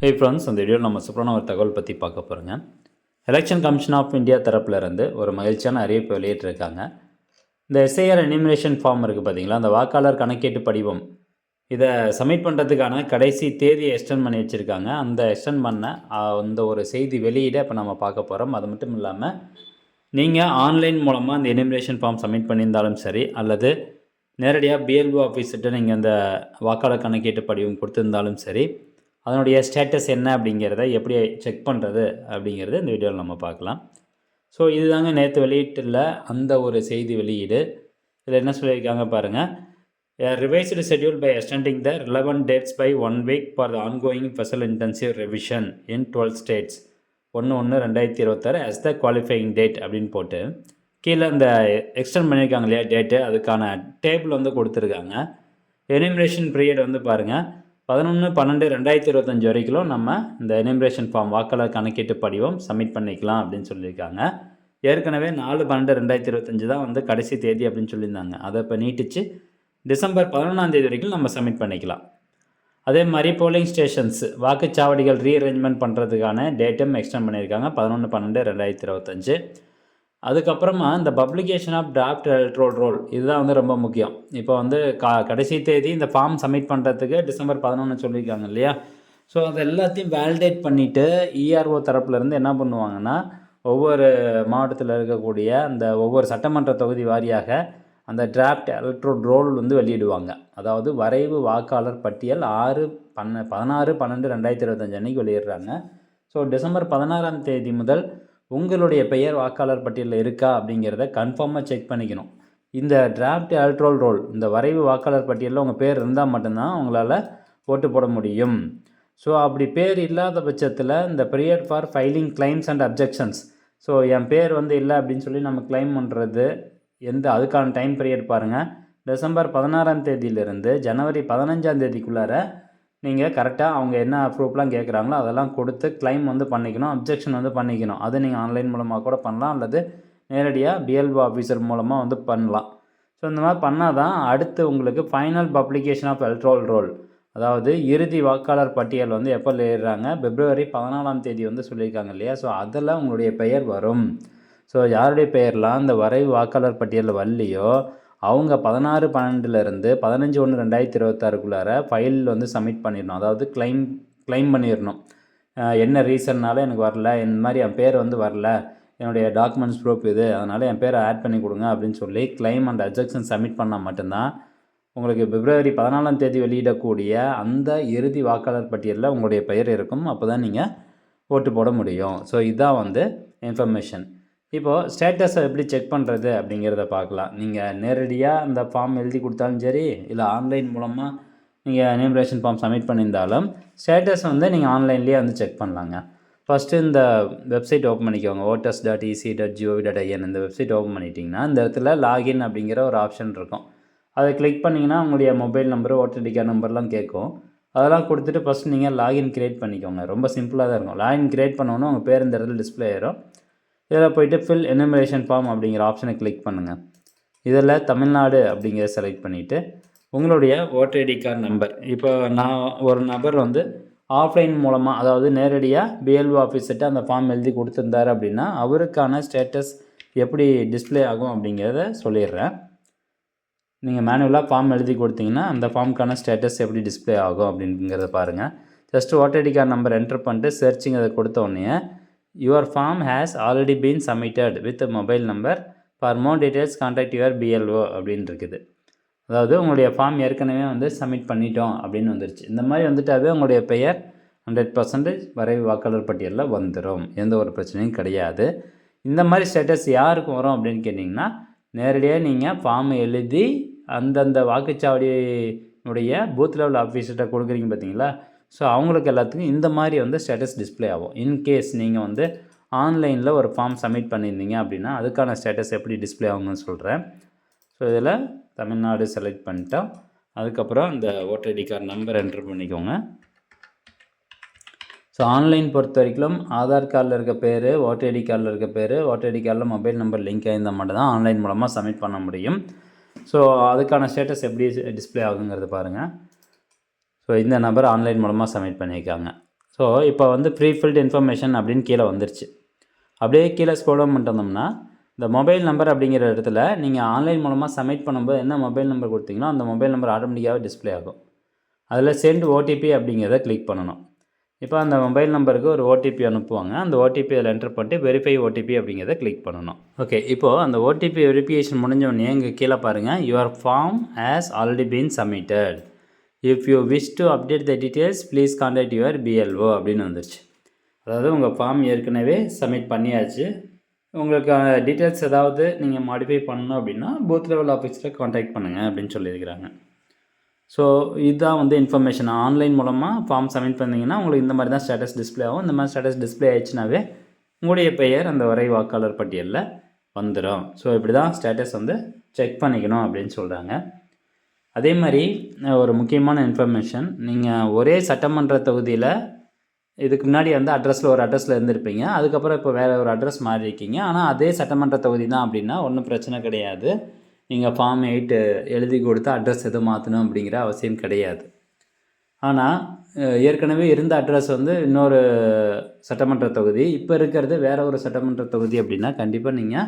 Hey friends, இந்த வீடியோவில் நம்ம சூப்பரான ஒரு தகவல் பற்றி பார்க்க போகிறோங்க. எலெக்ஷன் கமிஷன் ஆஃப் இந்தியா தரப்புலேருந்து ஒரு மகிழ்ச்சியான அறிவிப்பு வெளியிட்டிருக்காங்க. இந்த எஸ்ஐஆர் எனிமினேஷன் ஃபார்ம் இருக்குது பார்த்தீங்களா, அந்த வாக்காளர் கணக்கீட்டு படிவம், இதை சப்மிட் பண்ணுறதுக்கான கடைசி தேதியை எக்ஸ்டெண்ட் பண்ணி வச்சுருக்காங்க. அந்த எக்ஸ்டெண்ட் பண்ண அந்த ஒரு செய்தி வெளியிட இப்போ நம்ம பார்க்க போகிறோம். அது மட்டும் இல்லாமல் நீங்கள் ஆன்லைன் மூலமாக இந்த எனிமினேஷன் ஃபார்ம் சப்மிட் பண்ணியிருந்தாலும் சரி, அல்லது நேரடியாக பிஎல்ஓ ஆஃபீஸ்கிட்ட நீங்கள் இந்த வாக்காளர் கணக்கீட்டு படிவம் கொடுத்துருந்தாலும் சரி, அதனுடைய ஸ்டேட்டஸ் என்ன அப்படிங்கிறத எப்படி செக் பண்ணுறது அப்படிங்கிறத இந்த வீடியோவில் நம்ம பார்க்கலாம். ஸோ இதுதாங்க நேற்று வெளியிட்டுள்ள அந்த ஒரு செய்தி வெளியீடு. இதில் என்ன சொல்லியிருக்காங்க பாருங்கள். Revised schedule by extending the relevant dates by 1 week for the ongoing special intensive revision in 12 states 1/1/2026 as the qualifying date அப்படின்னு போட்டு கீழே இந்த எக்ஸ்டெண்ட் பண்ணியிருக்காங்க இல்லையா டேட்டு, அதுக்கான டேபிள் வந்து கொடுத்துருக்காங்க. எனிமினேஷன் பீரியட் வந்து பாருங்கள் 11/12/2025 வரைக்கும் நம்ம இந்த எனிமினேஷன் ஃபார்ம் வாக்காளர் கணக்கீட்டு படிவம் சப்மிட் பண்ணிக்கலாம் அப்படின்னு சொல்லியிருக்காங்க. ஏற்கனவே 4/12/2025 தான் வந்து கடைசி தேதி அப்படின்னு சொல்லியிருந்தாங்க. அதை இப்போ நீட்டிச்சு டிசம்பர் 11 வரைக்கும் நம்ம சப்மிட் பண்ணிக்கலாம். அதே மாதிரி போலிங் ஸ்டேஷன்ஸ் வாக்குச்சாவடிகள் ரீஅரேஞ்ச்மெண்ட் பண்ணுறதுக்கான டேட்டும் எக்ஸ்டெண்ட் பண்ணியிருக்காங்க 11/12/2025. அதுக்கப்புறமா இந்த publication of draft electoral roll, இதுதான் வந்து ரொம்ப முக்கியம். இப்போ வந்து கடைசி தேதி இந்த ஃபார்ம் சப்மிட் பண்ணுறதுக்கு டிசம்பர் 11 சொல்லியிருக்காங்க இல்லையா. ஸோ அது எல்லாத்தையும் வேலிடேட் பண்ணிவிட்டு இஆர்ஓ தரப்புலேருந்து என்ன பண்ணுவாங்கன்னா, ஒவ்வொரு மாவட்டத்தில் இருக்கக்கூடிய அந்த ஒவ்வொரு சட்டமன்ற தொகுதி வாரியாக அந்த டிராஃப்ட் எலக்ட்ரல் ரோல் வந்து வெளியிடுவாங்க. அதாவது வரைவு வாக்காளர் பட்டியல் 16/12/2025 அன்றைக்கி வெளியிடுறாங்க. ஸோ டிசம்பர் 16 முதல் உங்களுடைய பெயர் வாக்காளர் பட்டியலில் இருக்கா அப்படிங்கிறத கன்ஃபார்மாக செக் பண்ணிக்கணும். இந்த டிராஃப்ட் எலக்ட்ரல் ரோல், இந்த வரைவு வாக்காளர் பட்டியலில் உங்கள் பேர் இருந்தால் மட்டும்தான் உங்களால் ஓட்டு போட முடியும். ஸோ அப்படி பேர் இல்லாத பட்சத்தில் இந்த period for filing claims and objections, so என் பேர் வந்து இல்லை அப்படின்னு சொல்லி நம்ம கிளைம் பண்ணுறது அதுக்கான டைம் பீரியட் பாருங்கள். டிசம்பர் 16 ஜனவரி 15 நீங்கள் கரெக்டாக அவங்க என்ன ப்ரூஃப்லாம் கேட்குறாங்களோ அதெல்லாம் கொடுத்து கிளைம் வந்து பண்ணிக்கணும், அப்ஜெக்ஷன் வந்து பண்ணிக்கணும். அது நீங்கள் ஆன்லைன் மூலமாக கூட பண்ணலாம், அல்லது நேரடியாக பிஎல்ஓ ஆஃபீஸர் மூலமாக வந்து பண்ணலாம். ஸோ இந்த மாதிரி பண்ணால் தான் அடுத்து உங்களுக்கு final publication of electoral roll, அதாவது இறுதி வாக்காளர் பட்டியல் வந்து எப்போ வெளியிடுறாங்க, பிப்ரவரி 14 வந்து சொல்லியிருக்காங்க இல்லையா. ஸோ அதில் உங்களுடைய பெயர் வரும். ஸோ யாருடைய பெயர்லாம் இந்த வரைவு வாக்காளர் பட்டியலில் வரலையோ அவங்க 16/12 15/1/2026 ஃபைல் வந்து சப்மிட் பண்ணிடணும். அதாவது கிளைம் பண்ணிடணும். என்ன ரீசன்னால எனக்கு வரல, இந்த மாதிரி என் பேர் வந்து வரல, என்னுடைய டாக்குமெண்ட்ஸ் ப்ரூஃப் இது, அதனால் என் பேரை ஆட் பண்ணி கொடுங்க அப்படின்னு சொல்லி கிளைம் அண்ட் அப்ஜெக்ஷன் சப்மிட் பண்ணால் மட்டும்தான் உங்களுக்கு பிப்ரவரி 14 வெளியிடக்கூடிய அந்த இறுதி வாக்காளர் பட்டியலில் உங்களுடைய பெயர் இருக்கும். அப்போ தான் நீங்கள் ஓட்டு போட முடியும். ஸோ இதுதான் வந்து இன்ஃபர்மேஷன். இப்போது ஸ்டேட்டஸை எப்படி செக் பண்ணுறது அப்படிங்கிறத பார்க்கலாம். நீங்கள் நேரடியாக அந்த ஃபார்ம் எழுதி கொடுத்தாலும் சரி, இல்லை ஆன்லைன் மூலமாக நீங்கள் எனிமினேஷன் ஃபார்ம் சப்மிட் பண்ணியிருந்தாலும் ஸ்டேட்டஸ் வந்து நீங்கள் ஆன்லைன்லேயே வந்து செக் பண்ணலாங்க. ஃபஸ்ட்டு இந்த வெப்சைட் ஓப்பன் பண்ணிக்கோங்க, voters.ec.gov.in. இந்த வெப்சைட் ஓப்பன் பண்ணிட்டீங்கன்னா இந்த இடத்துல லாகின் அப்படிங்கிற ஒரு ஆப்ஷன் இருக்கும். அதை கிளிக் பண்ணிங்கன்னா உங்களுடைய mobile number, voter ID card நம்பர்லாம் கேட்கும். அதெல்லாம் கொடுத்துட்டு ஃபஸ்ட்டு நீங்கள் லாகின் க்ரியேட் பண்ணிக்கோங்க. ரொம்ப சிம்பிளாக தான் இருக்கும். லாகின் க்ரியேட் பண்ணோன்னே உங்கள் பேர் இந்த இடத்துல டிஸ்பிளே ஆயிரும். இதில் போய்ட்டு ஃபில் எனிமினேஷன் ஃபார்ம் அப்படிங்கிற ஆப்ஷனை கிளிக் பண்ணுங்கள். இதில் தமிழ்நாடு அப்படிங்கிறத செலக்ட் பண்ணிவிட்டு உங்களுடைய ஓட்டர் ஐடி கார்டு நம்பர், இப்போ நான் ஒரு நபர் வந்து ஆஃப்லைன் மூலமாக, அதாவது நேரடியாக பிஎல்ஓ ஆஃபீஸர்கிட்ட அந்த ஃபார்ம் எழுதி கொடுத்துருந்தார் அப்படின்னா அவருக்கான ஸ்டேட்டஸ் எப்படி டிஸ்பிளே ஆகும் அப்படிங்கிறத சொல்லிடுறேன். நீங்கள் மேனுவலாக ஃபார்ம் எழுதி கொடுத்தீங்கன்னா அந்த ஃபார்முக்கான ஸ்டேட்டஸ் எப்படி டிஸ்பிளே ஆகும் அப்படிங்கிறத பாருங்கள். Just voter ID card number entry பண்ணிட்டு சர்ச்சிங் அதை கொடுத்த உடனே your form has already been submitted with a mobile number, for more details contact your BLO அப்படின்னு இருக்குது. அதாவது உங்களுடைய ஃபார்ம் ஏற்கனவே வந்து சப்மிட் பண்ணிட்டோம் அப்படின்னு வந்துருச்சு. இந்த மாதிரி வந்துட்டாவே உங்களுடைய பெயர் 100% வரைவு வாக்காளர் பட்டியலில் வந்துடும். எந்த ஒரு பிரச்சனையும் கிடையாது. இந்த மாதிரி ஸ்டேட்டஸ் யாருக்கு வரும் அப்படின்னு கேட்டிங்கன்னா, நேரடியாக நீங்கள் ஃபார்ம் எழுதி அந்தந்த வாக்குச்சாவடியுடைய பூத் லெவல் ஆஃபீஸர்கிட்ட கொடுக்குறீங்க பார்த்தீங்களா. ஸோ அவங்களுக்கு எல்லாத்துக்கும் இந்த மாதிரி வந்து ஸ்டேட்டஸ் டிஸ்பிளே ஆகும். இன்கேஸ் நீங்கள் வந்து ஆன்லைனில் ஒரு ஃபார்ம் சப்மிட் பண்ணியிருந்தீங்க அப்படின்னா அதுக்கான ஸ்டேட்டஸ் எப்படி டிஸ்பிளே ஆகும்னு சொல்கிறேன். ஸோ இதில் தமிழ்நாடு செலக்ட் பண்ணிட்டோம். அதுக்கப்புறம் இந்த voter ID card number entry பண்ணிக்கோங்க. ஸோ ஆன்லைன் பொறுத்த வரைக்கும் ஆதார் கார்டில் இருக்க பேர், ஓட்டர் ஐடி கார்டில் இருக்க பேர், ஓட்டர் ஐடி கார்டில் மொபைல் நம்பர் லிங்க் ஆகியிருந்தால் மட்டும் தான் ஆன்லைன் மூலமாக சப்மிட் பண்ண முடியும். ஸோ அதுக்கான ஸ்டேட்டஸ் எப்படி டிஸ்பிளே ஆகுங்கிறது பாருங்கள். ஸோ இந்த நம்பர் ஆன்லைன் மூலமாக சப்மிட் பண்ணியிருக்காங்க. ஸோ இப்போ வந்து ப்ரீ ஃபில்டு இன்ஃபர்மேஷன் அப்படின்னு கீழே வந்துருச்சு. அப்படியே கீழே ஸ்க்ரோல் டவுன் பண்ணிட்டு வந்தோம்னா இந்த மொபைல் நம்பர் அப்படிங்கிற இடத்துல நீங்கள் ஆன்லைன் மூலமாக சப்மிட் பண்ணும்போது என்ன மொபைல் நம்பர் கொடுத்தீங்களோ அந்த மொபைல் நம்பர் ஆட்டோமேட்டிக்காகவே டிஸ்ப்ளே ஆகும். அதில் சென்ட் ஓடிபி அப்படிங்கிறத கிளிக் பண்ணணும். இப்போ அந்த மொபைல் நம்பருக்கு ஒரு ஓடிபி அனுப்புவாங்க. அந்த ஓடிபி அதில் என்டர் பண்ணிட்டு வெரிஃபை ஓடிபி அப்படிங்கிறத கிளிக் பண்ணணும். ஓகே, இப்போது அந்த ஓடிபி வெரிஃபிகேஷன் முடிஞ்சவொடனே இங்கே கீழே பாருங்கள், your form has already been submitted. If you wish to update the details please contact your BLO அப்படின்னு வந்துருச்சு. அதாவது உங்கள் ஃபார்ம் ஏற்கனவே சப்மிட் பண்ணியாச்சு. உங்களுக்கு டீட்டெயில்ஸ் ஏதாவது நீங்கள் மாடிஃபை பண்ணணும் அப்படின்னா பூத் லெவல் ஆஃபீஸரை கான்டாக்ட் பண்ணுங்கள் அப்படின்னு சொல்லியிருக்கிறாங்க. ஸோ இதுதான் வந்து இன்ஃபர்மேஷன். ஆன்லைன் மூலமாக ஃபார்ம் சப்மிட் பண்ணிங்கன்னா உங்களுக்கு இந்த மாதிரி தான் ஸ்டேட்டஸ் டிஸ்ப்ளே ஆகும். இந்த மாதிரி ஸ்டேட்டஸ் டிஸ்ப்ளே ஆயிடுச்சுனாவே உங்களுடைய பெயர் அந்த வரை வாக்காளர் பட்டியலில் வந்துடும். ஸோ இப்படி தான் ஸ்டேட்டஸ் வந்து செக் பண்ணிக்கணும் அப்படின்னு சொல்கிறாங்க. அதே மாதிரி ஒரு முக்கியமான இன்ஃபர்மேஷன், நீங்கள் ஒரே சட்டமன்ற தொகுதியில் இதுக்கு முன்னாடி வந்து ஒரு அட்ரஸில் இருந்திருப்பீங்க. அதுக்கப்புறம் இப்போ வேறு ஒரு அட்ரஸ் மாறி இருக்கீங்க. ஆனால் அதே சட்டமன்ற தொகுதி தான் அப்படின்னா ஒன்றும் பிரச்சனை கிடையாது. நீங்கள் ஃபார்ம் 8 எழுதி கொடுத்து அட்ரஸ் எதுவும் மாற்றணும் அப்படிங்கிற அவசியம் கிடையாது. ஆனால் ஏற்கனவே இருந்த அட்ரஸ் வந்து இன்னொரு சட்டமன்ற தொகுதி, இப்போ இருக்கிறது வேறு ஒரு சட்டமன்ற தொகுதி அப்படின்னா கண்டிப்பாக நீங்கள்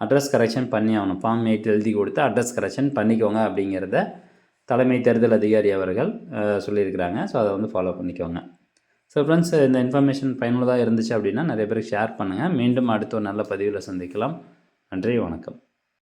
அட்ரஸ் கரெக்ஷன் பண்ணி ஆகணும். ஃபார்ம் 8 எழுதி கொடுத்து அட்ரஸ் கரெக்ஷன் பண்ணிக்கோங்க அப்படிங்கிறத தலைமை தேர்தல் அதிகாரி அவர்கள் சொல்லியிருக்கிறாங்க. ஸோ அதை வந்து ஃபாலோ பண்ணிக்கோங்க. ஸோ ஃப்ரெண்ட்ஸ், இந்த இன்ஃபர்மேஷன் பயனுள்ளதாக இருந்துச்சு அப்படின்னா நிறைய பேருக்கு ஷேர் பண்ணுங்கள். மீண்டும் அடுத்த ஒரு நல்ல பதிவில் சந்திக்கலாம். நன்றி, வணக்கம்.